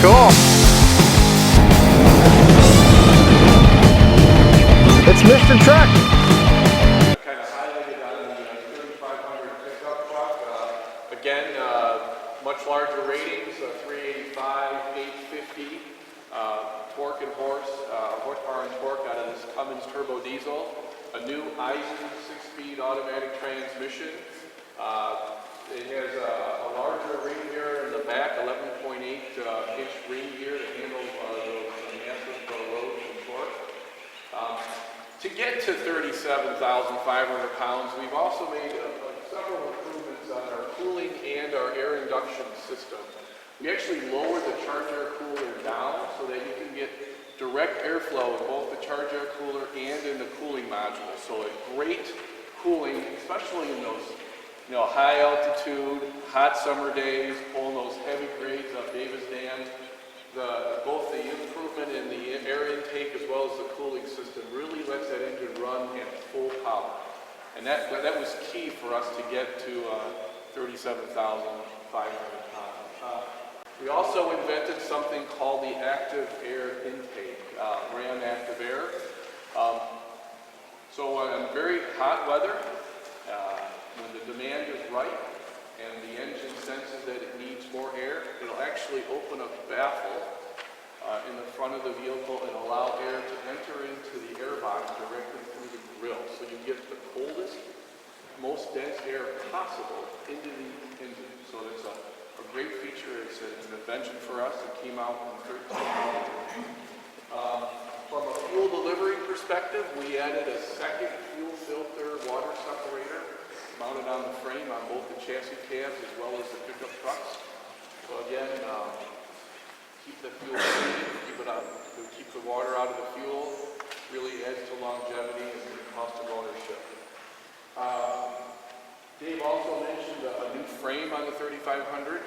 Cool. It's Mr. Truck. Kind of highlighted on the 3500 pickup truck. Again, much larger ratings, 385, 850 torque and horsepower and torque out of this Cummins turbo diesel. A new Eisen 6-speed automatic transmission. It has a larger ring gear in the back, 11.8-inch ring gear to handle those massive loads and torque. To get to 37,500 pounds, we've also made several improvements on our cooling and our air induction system. We actually lowered the charge air cooler down so that you can get direct airflow in both the charge air cooler and in the cooling module. So a great cooling, especially in those high altitude, hot summer days, pulling those heavy grades up Davis Dam. Both the improvement in the air intake as well as the cooling system really lets that engine run at full power. And that was key for us to get to 37,500 pounds. We also invented something called the active air intake, Ram Active Air. So in very hot weather, when the demand is right and the engine senses that it needs more air, it'll actually open a baffle in the front of the vehicle and allow air to enter into the air box directly through the grill. So you get the coldest, most dense air possible into the engine. So it's a great feature. It's an invention for us. It came out in 13. From a fuel delivery perspective, we added a second fuel filter water separator mounted on the frame on both the chassis cabs as well as the pickup trucks. So again, keep the fuel clean, keep the water out of the fuel, really adds to longevity and the cost of ownership. Dave also mentioned a new frame on the 3500.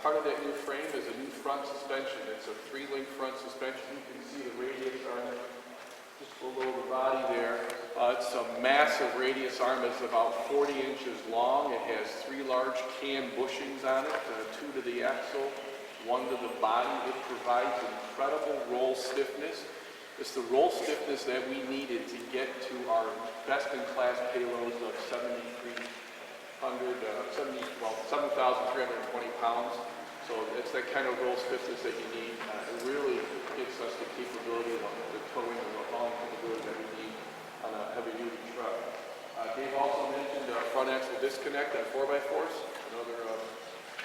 Part of that new frame is a new front suspension. It's a 3-link front suspension. You can see the radius arm just below the body there. It's a massive radius arm. It's about 40 inches long. It has 3 large cam bushings on it, 2 to the axle, 1 to the body. It provides incredible roll stiffness. It's the roll stiffness that we needed to get to our best-in-class payloads of 7,320 pounds. So it's that kind of roll stiffness that you need. It really gives us the capability of the towing and the hauling capability that we need on a heavy-duty truck. Dave also mentioned front axle disconnect on 4x4s, another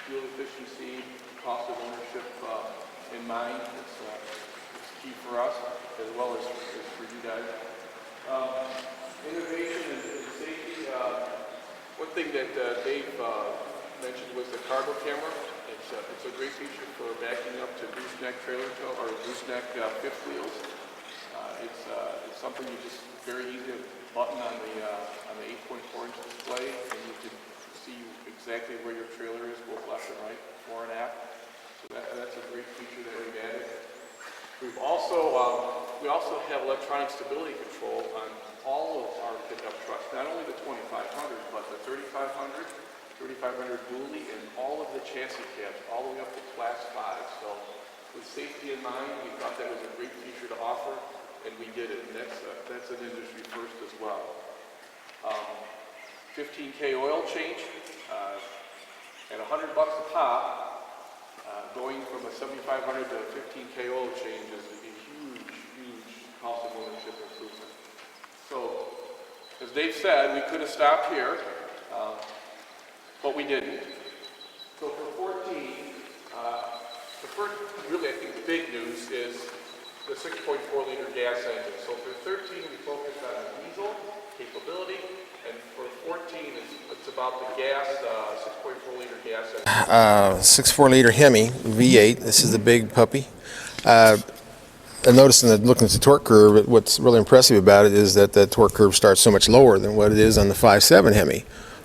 fuel efficiency, cost of ownership in mind. It's key for us as well as for you guys. Innovation and safety. One thing that Dave mentioned was the cargo camera. It's a great feature for backing up to gooseneck trailer tow or gooseneck fifth wheels. It's something you just very easy to button on the 8.4-inch display, and you can see exactly where your trailer is, both left and right, fore and aft. So that's a great feature that we've added. We also have electronic stability control on all of our pickup trucks, not only the 2500, but the 3500, 3500 dually, and all of the chassis cabs, all the way up to Class 5. So with safety in mind, we thought that was a great feature to offer, and we did it, and that's an industry first as well. 15K oil change at $100 a pop, going from a 7500 to a 15K oil change is a huge cost of ownership improvement. So, as Dave said, we could have stopped here, but we didn't. So for 14, the first, really I think the big news is the 6.4 liter gas engine. So for 13, we focused on the diesel capability, and for 14, it's about the gas, 6.4 liter gas engine. 6.4 liter Hemi V8. This is the big puppy. I noticed looking at the torque curve, what's really impressive about it is that the torque curve starts so much lower than what it is on the 5.7 Hemi.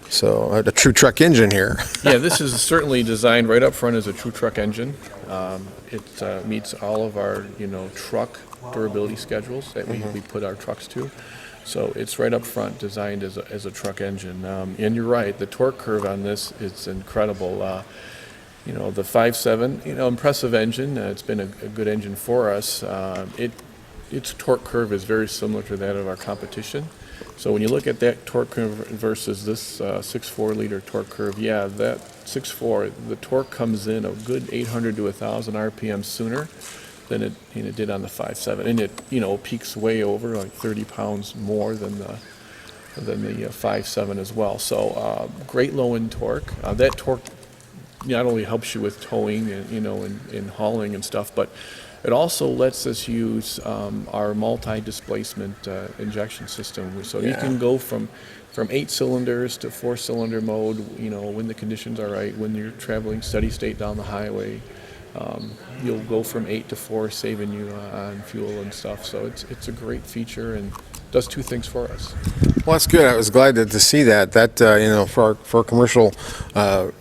So a true truck engine here. Yeah, this is certainly designed right up front as a true truck engine. It meets all of our, truck durability schedules that we put our trucks to. So it's right up front, designed as a truck engine. And you're right, the torque curve on this is incredible. You know, the 5.7, you know, impressive engine. It's been a good engine for us. Its torque curve is very similar to that of our competition. So when you look at that torque curve versus this 6.4 liter torque curve, yeah, that 6.4, the torque comes in a good 800 to 1,000 RPM sooner than it did on the 5.7, and it, you know, peaks way over like 30 pounds more than the 5.7 as well. So great low end torque. That torque not only helps you with towing and, you know, and hauling and stuff, but it also lets us use our multi-displacement injection system. So you can go from 8 cylinders to 4-cylinder mode, you know, when the conditions are right, when you're traveling steady state down the highway. You'll go from 8 to 4, saving you on fuel and stuff. So it's a great feature and does two things for us. Well, that's good. I was glad to see that. You know, for our commercial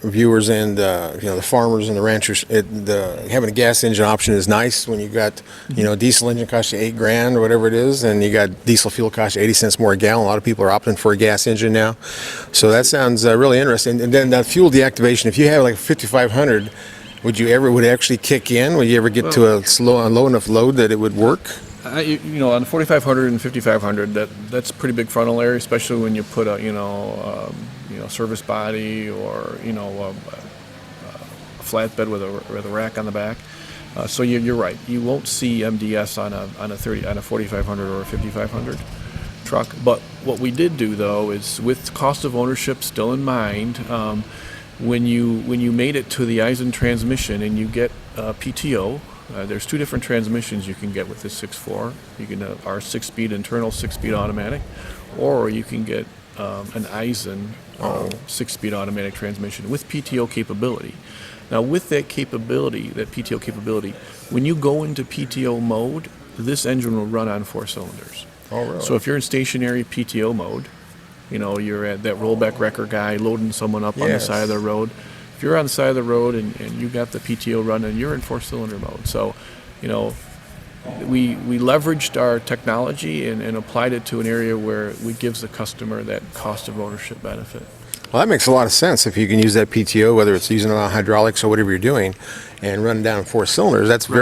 viewers and you know, the farmers and the ranchers, having a gas engine option is nice when you got, you know, a diesel engine costs you $8,000 or whatever it is, and you got diesel fuel costs you 80 cents more a gallon. A lot of people are opting for a gas engine now, so that sounds really interesting. And then that fuel deactivation, if you have like 5,500, would it actually kick in? Would you ever get to a low enough load that it would work? You know, on the 4,500 and 5,500, that's pretty big frontal area, especially when you put a service body or, you know, a flatbed with a rack on the back. So you're right. You won't see MDS on a 4,500 or a 5,500 truck. But what we did do though is, with cost of ownership still in mind, when you made it to the Eisen transmission and you get PTO. There's 2 different transmissions you can get with this 6.4. You can our 6-speed internal 6-speed automatic, or you can get an Eisen 6-speed automatic transmission with PTO capability. Now, with that capability, that PTO capability, when you go into PTO mode, this engine will run on 4 cylinders. Oh, really? So if you're in stationary PTO mode, you know, you're at that rollback wrecker guy loading someone up on the side of the road. If you're on the side of the road and you got the PTO running, you're in 4-cylinder mode. So, you know, we leveraged our technology and applied it to an area where it gives the customer that cost of ownership benefit. Well, that makes a lot of sense. If you can use that PTO, whether it's using it on hydraulics or whatever you're doing, and run down 4 cylinders, that's a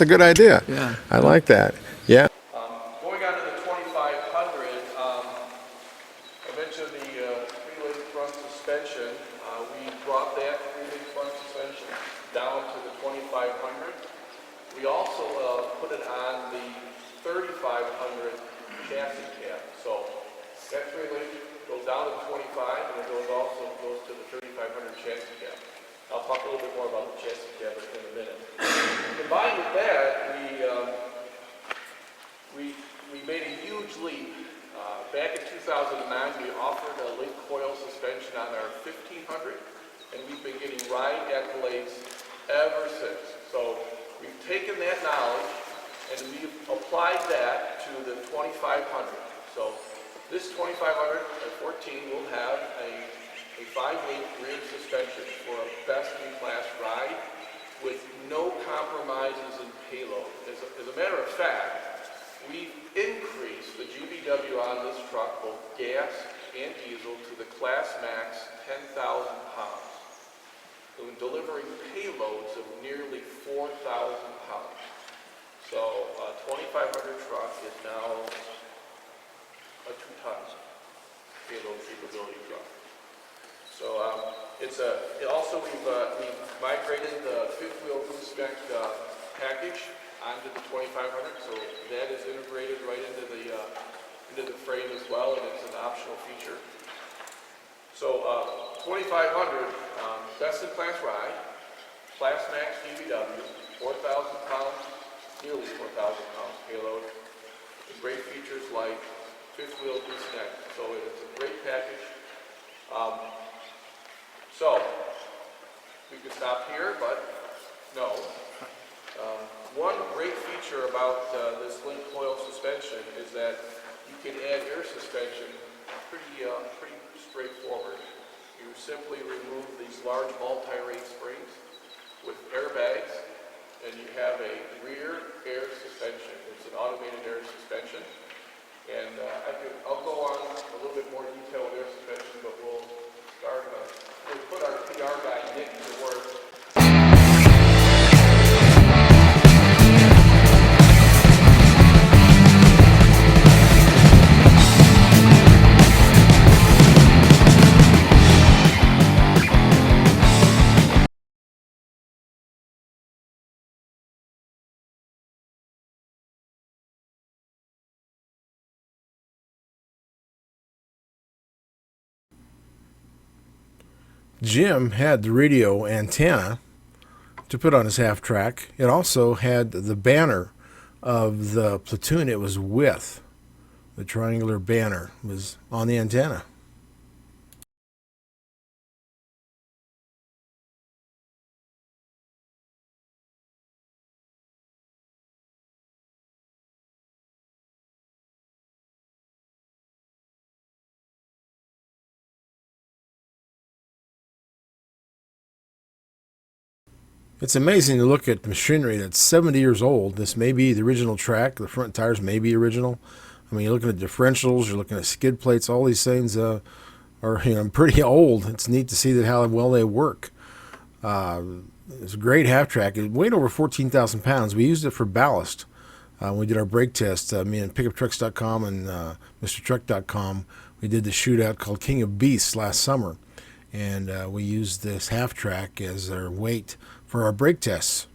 good idea. Yeah. I like that. Yeah. Going on to the 2500, I mentioned the 3-link front suspension. We brought that 3-link front suspension down to the 2500. We also put it on the 3500 chassis cab. So that 3-link goes down to the 25, and it goes to the 3500 chassis cab. I'll talk a little bit more about the chassis cab in a minute. Combined with that, we made a huge leap. Back in 2009, we offered a link coil suspension on our 1500, and we've been getting ride accolades ever since. So we've taken that knowledge and we've applied that to the 2500. So this 2500 at 14 will have a 5-link rear suspension for a best-in-class ride with no compromises in payload. As a matter of fact, we've increased the GVW on this truck, both gas and diesel, to the Class Max 10,000 pounds, delivering payloads of nearly 4,000 pounds. So a 2500 truck is now a 2-ton payload capability truck. So we've migrated the 5th wheel boost spec package onto the 2500, so that is integrated right into the frame as well, and it's an optional feature. So 2500, best in class ride, Class Max GVW, 4,000 pounds, nearly 4,000 pounds payload, with great features like 5th wheel boost neck. So it's a great package. So we could stop here, but no. One great feature about this link coil suspension is that you can add air suspension pretty straightforward. You simply remove these large multi-rate springs with airbags, and you have a rear air suspension. It's an automated air suspension. And I'll go on a little bit more detail with air suspension, but we'll put our PR guy Nick to work Jim had the radio antenna to put on his half track. It also had the banner of the platoon it was with. The triangular banner was on the antenna. It's amazing to look at machinery that's 70 years old. This may be the original track. The front tires may be original. I mean, you're looking at differentials, you're looking at skid plates. All these things are pretty old. It's neat to see that how well they work. It's a great half track. It weighed over 14,000 pounds. We used it for ballast. When we did our brake test, me and PickupTrucks.com and MrTruck.com, we did the shootout called King of Beasts last summer. And we used this half track as our weight for our brake tests.